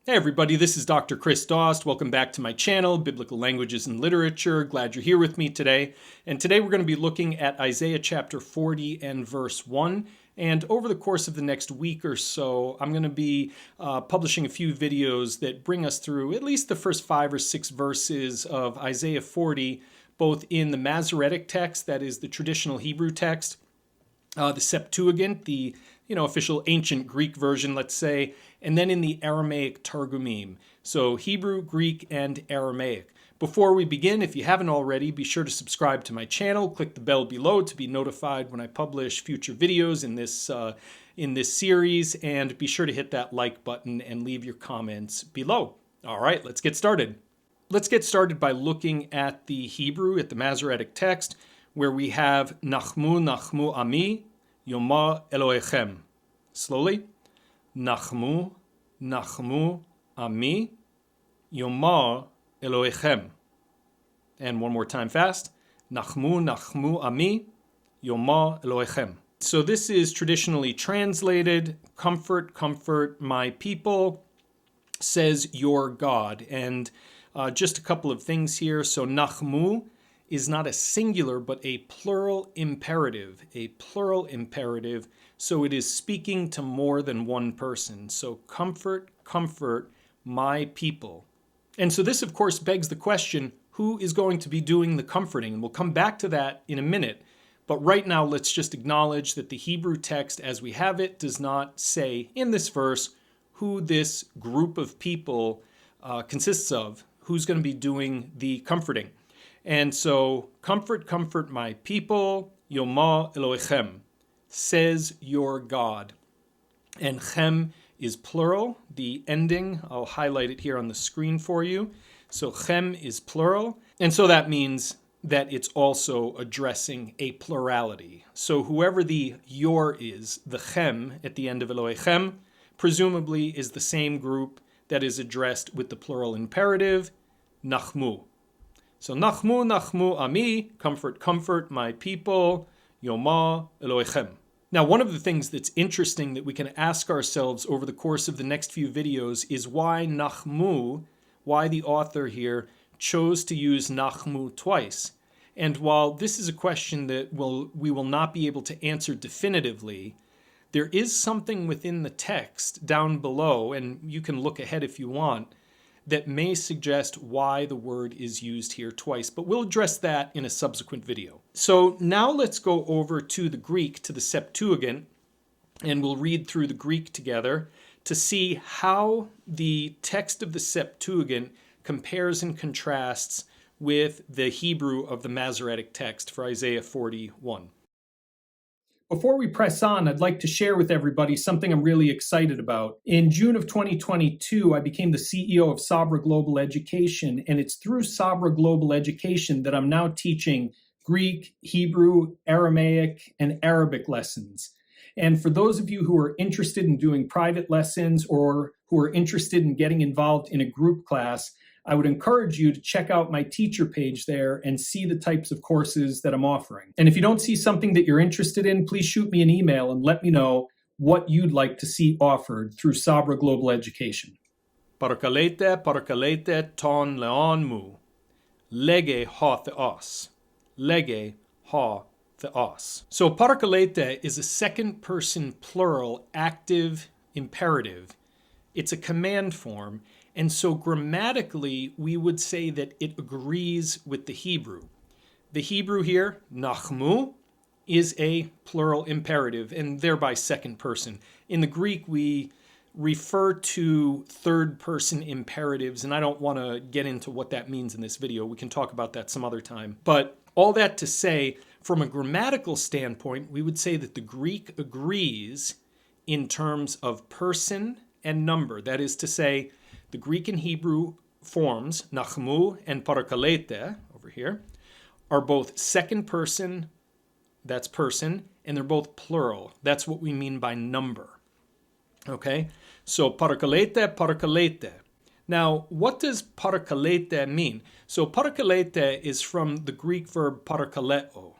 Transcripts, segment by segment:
Hey everybody, this is Dr. Chris Dost. Welcome back to my channel, Biblical Languages and Literature. Glad you're here with me today. And today we're going to be looking at Isaiah chapter 40 and verse 1. And over the course of the next week or so, I'm going to be publishing a few videos that bring us through at least the first 5 or 6 verses of Isaiah 40, both in the Masoretic text, that is the traditional Hebrew text, the Septuagint, the official ancient Greek version, let's say, and then in the Aramaic Targumim. So Hebrew, Greek, and Aramaic. Before we begin, if you haven't already, be sure to subscribe to my channel. Click the bell below to be notified when I publish future videos in this series, and be sure to hit that like button and leave your comments below. All right, let's get started. Let's get started by looking at the Hebrew, at the Masoretic text, where we have Nachmu, Nachmu Ami, Yoma Elohechem. Slowly. Nachmu, Nachmu Ami, Yoma Elohechem. And one more time fast. Nachmu, Nachmu Ami, Yoma Elohechem. So this is traditionally translated, comfort, comfort my people, says your God. And just a couple of things here. So Nachmu is not a singular, but a plural imperative. A plural imperative, so it is speaking to more than one person. So comfort, comfort my people. And so this, of course, begs the question, who is going to be doing the comforting? And we'll come back to that in a minute. But right now, let's just acknowledge that the Hebrew text, as we have it, does not say in this verse who this group of people consists of, who's going to be doing the comforting. And so, comfort, comfort my people, Yoma Elohechem, says your God. And chem is plural. The ending, I'll highlight it here on the screen for you. So chem is plural. And so that means that it's also addressing a plurality. So whoever the your is, the chem at the end of Elohechem, presumably is the same group that is addressed with the plural imperative, Nachmu. So Nachmu, Nachmu Ami, comfort, comfort my people, Yoma Elohechem. Now, one of the things that's interesting that we can ask ourselves over the course of the next few videos is why Nachmu, why the author here chose to use Nachmu twice. And while this is a question that we will not be able to answer definitively, there is something within the text down below, and you can look ahead if you want, that may suggest why the word is used here twice, but we'll address that in a subsequent video. So now let's go over to the Greek, to the Septuagint, and we'll read through the Greek together to see how the text of the Septuagint compares and contrasts with the Hebrew of the Masoretic text for Isaiah 41. Before we press on, I'd like to share with everybody something I'm really excited about. In June of 2022, I became the CEO of Sabra Global Education, and it's through Sabra Global Education that I'm now teaching Greek, Hebrew, Aramaic, and Arabic lessons. And for those of you who are interested in doing private lessons or who are interested in getting involved in a group class, I would encourage you to check out my teacher page there and see the types of courses that I'm offering. And if you don't see something that you're interested in, please shoot me an email and let me know what you'd like to see offered through Sabra Global Education. Parakalete ton leon mu, lege ha theos, lege ha theos. So parakalete is a second person plural active imperative. It's a command form. And so grammatically, we would say that it agrees with the Hebrew. The Hebrew here, Nachmu, is a plural imperative and thereby second person. In the Greek, we refer to third person imperatives, and I don't want to get into what that means in this video. We can talk about that some other time. But all that to say, from a grammatical standpoint, we would say that the Greek agrees in terms of person and number. That is to say, the Greek and Hebrew forms, Nachmu and Parakalete, over here, are both second person, that's person, and they're both plural. That's what we mean by number. Okay? So Parakalete, Parakalete. Now, what does Parakalete mean? So Parakalete is from the Greek verb parakaleo.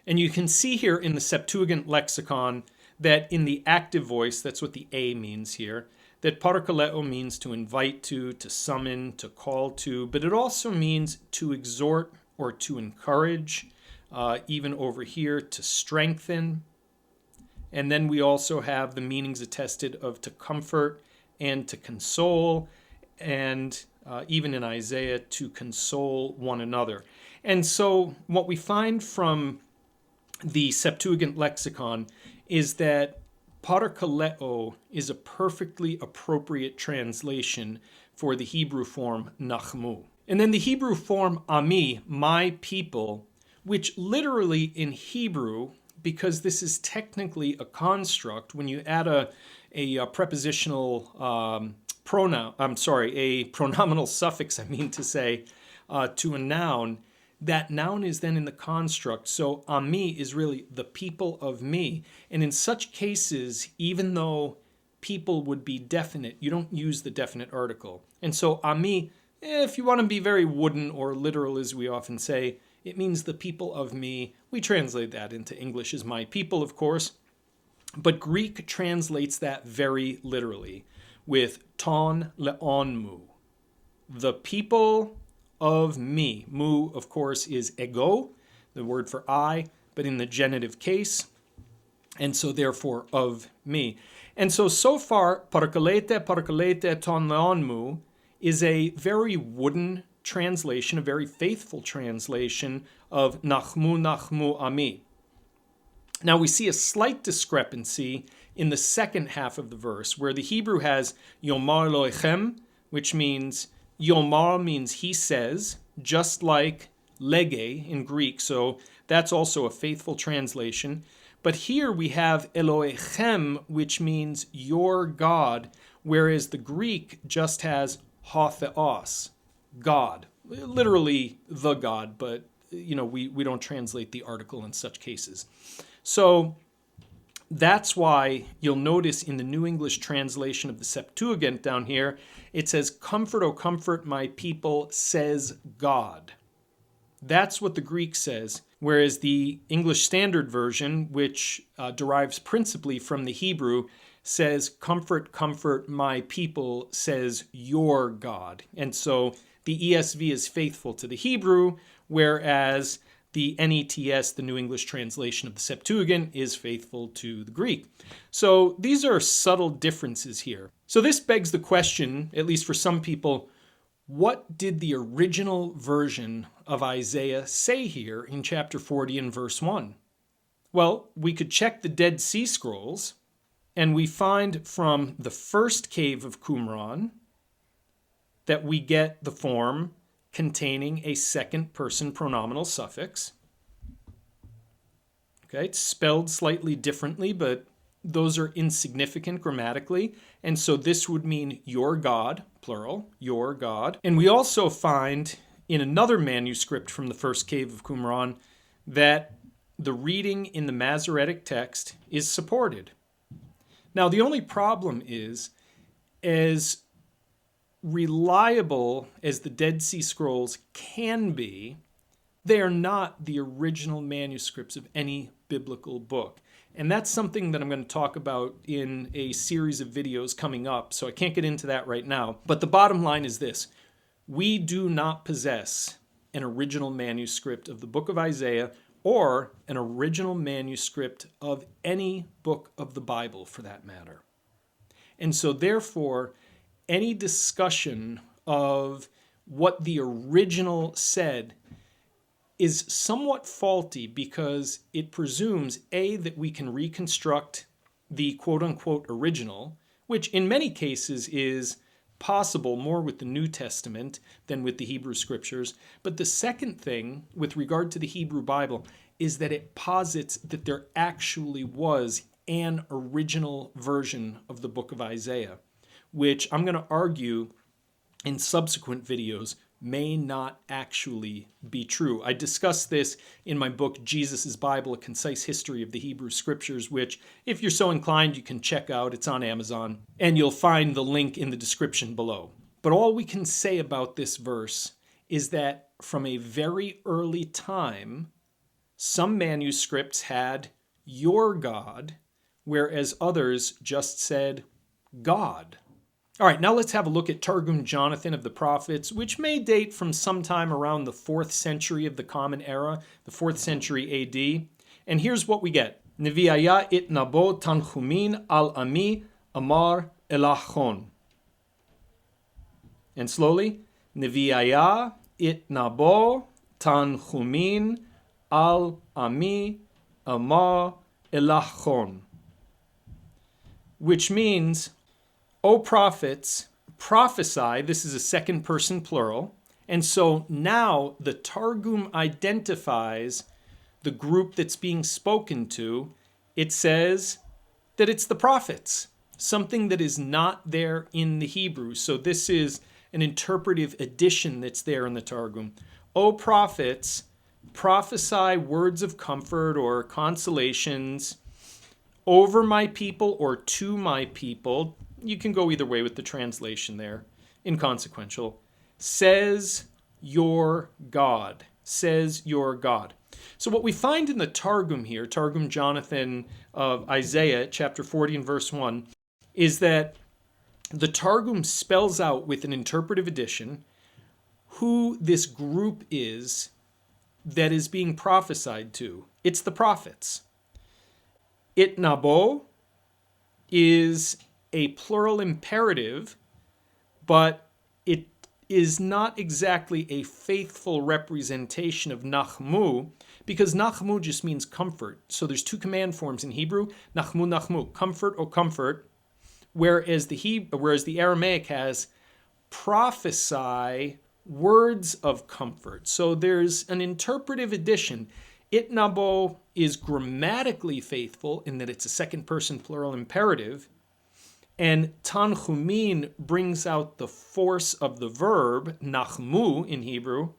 And you can see here in the Septuagint lexicon that in the active voice, that's what the A means here, that parakaleo means to invite to summon, to call to, but it also means to exhort or to encourage, even over here, to strengthen. And then we also have the meanings attested of to comfort and to console, and even in Isaiah, to console one another. And so what we find from the Septuagint lexicon is that parakaleo is a perfectly appropriate translation for the Hebrew form nachmu. And then the Hebrew form ami, my people, which literally in Hebrew, because this is technically a construct, when you add a prepositional a pronominal suffix, to a noun, that noun is then in the construct. So ami is really the people of me. And in such cases, even though people would be definite, you don't use the definite article. And so ami, if you want to be very wooden or literal, as we often say, it means the people of me. We translate that into English as my people, of course. But Greek translates that very literally with ton leonmu, the people of me. Mu, of course, is ego, the word for I, but in the genitive case, and so therefore of me. And so far, parakalete ton leonmu is a very wooden translation, a very faithful translation of nachmu ami. Now we see a slight discrepancy in the second half of the verse, where the Hebrew has yomar loechem, which means yomar means he says, just like lege in Greek. So that's also a faithful translation. But here we have Elohechem, which means your God, whereas the Greek just has ho theos, God, literally the God, but we don't translate the article in such cases. So that's why you'll notice in the New English translation of the Septuagint down here, it says, "Comfort, O comfort my people, says God." That's what the Greek says, whereas the English Standard Version, which derives principally from the Hebrew, says, "Comfort, comfort my people, says your God." And so the ESV is faithful to the Hebrew, whereas the NETS, the New English translation of the Septuagint, is faithful to the Greek. So these are subtle differences here. So this begs the question, at least for some people, what did the original version of Isaiah say here in chapter 40 and verse 1? Well, we could check the Dead Sea Scrolls, and we find from the first cave of Qumran that we get the form containing a second person pronominal suffix. Okay, it's spelled slightly differently, but those are insignificant grammatically. And so this would mean your God, plural, your God. And we also find in another manuscript from the first cave of Qumran that the reading in the Masoretic text is supported. Now, the only problem is, as reliable as the Dead Sea Scrolls can be, they are not the original manuscripts of any biblical book. And that's something that I'm going to talk about in a series of videos coming up, so I can't get into that right now. But the bottom line is this: we do not possess an original manuscript of the book of Isaiah or an original manuscript of any book of the Bible, for that matter. And so therefore, any discussion of what the original said is somewhat faulty, because it presumes, A, that we can reconstruct the quote-unquote original, which in many cases is possible more with the New Testament than with the Hebrew Scriptures. But the second thing, with regard to the Hebrew Bible, is that it posits that there actually was an original version of the book of Isaiah, which I'm going to argue in subsequent videos may not actually be true. I discuss this in my book, Jesus' Bible, A Concise History of the Hebrew Scriptures, which, if you're so inclined, you can check out. It's on Amazon, and you'll find the link in the description below. But all we can say about this verse is that from a very early time, some manuscripts had your God, whereas others just said God. All right, now let's have a look at Targum Jonathan of the Prophets, which may date from sometime around the 4th century of the Common Era, the 4th century AD. And here's what we get. Nevi'aya it nabo tanchumin al ami amar elachon. And slowly. Nevi'aya it nabo tanchumin al ami amar elachon. Which means, O prophets, prophesy. This is a second person plural. And so now the Targum identifies the group that's being spoken to. It says that it's the prophets, something that is not there in the Hebrew. So this is an interpretive addition that's there in the Targum. O prophets, prophesy words of comfort or consolations over my people or to my people. You can go either way with the translation there, inconsequential. Says your God. Says your God. So what we find in the Targum here, Targum Jonathan of Isaiah, chapter 40 and verse 1, is that the Targum spells out with an interpretive addition who this group is that is being prophesied to. It's the prophets. Itnabo is a plural imperative, but it is not exactly a faithful representation of nachmu, because nachmu just means comfort. So there's two command forms in Hebrew, nachmu, nachmu, comfort or comfort, whereas the Aramaic has prophesy, words of comfort. So there's an interpretive addition. Itnabo is grammatically faithful in that it's a second person plural imperative, and tanchumin brings out the force of the verb, nachmu in Hebrew.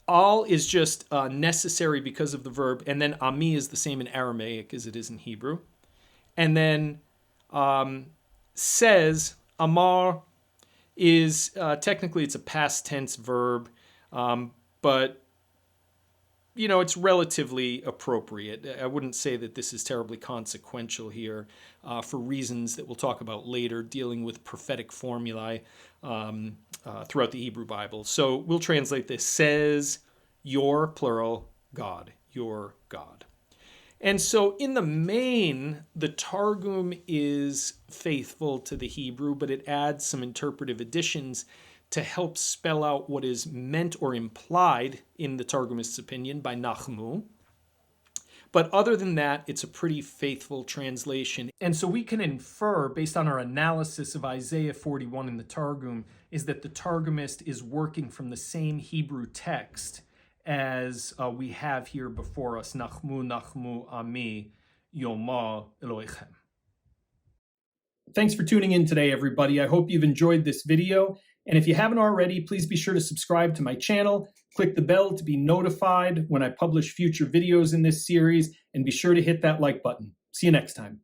Al is just necessary because of the verb, and then ami is the same in Aramaic as it is in Hebrew. And then says, amar, is technically it's a past tense verb, but it's relatively appropriate. I wouldn't say that this is terribly consequential here for reasons that we'll talk about later, dealing with prophetic formulae throughout the Hebrew Bible. So we'll translate this, says your, plural, God, your God. And so in the main, the Targum is faithful to the Hebrew, but it adds some interpretive additions to help spell out what is meant or implied, in the Targumist's opinion, by nachmu. But other than that, it's a pretty faithful translation. And so we can infer, based on our analysis of Isaiah 41 in the Targum, is that the Targumist is working from the same Hebrew text as we have here before us, nachmu, nachmu, ami, yoma Elohechem. Thanks for tuning in today, everybody. I hope you've enjoyed this video. And if you haven't already, please be sure to subscribe to my channel, click the bell to be notified when I publish future videos in this series, and be sure to hit that like button. See you next time.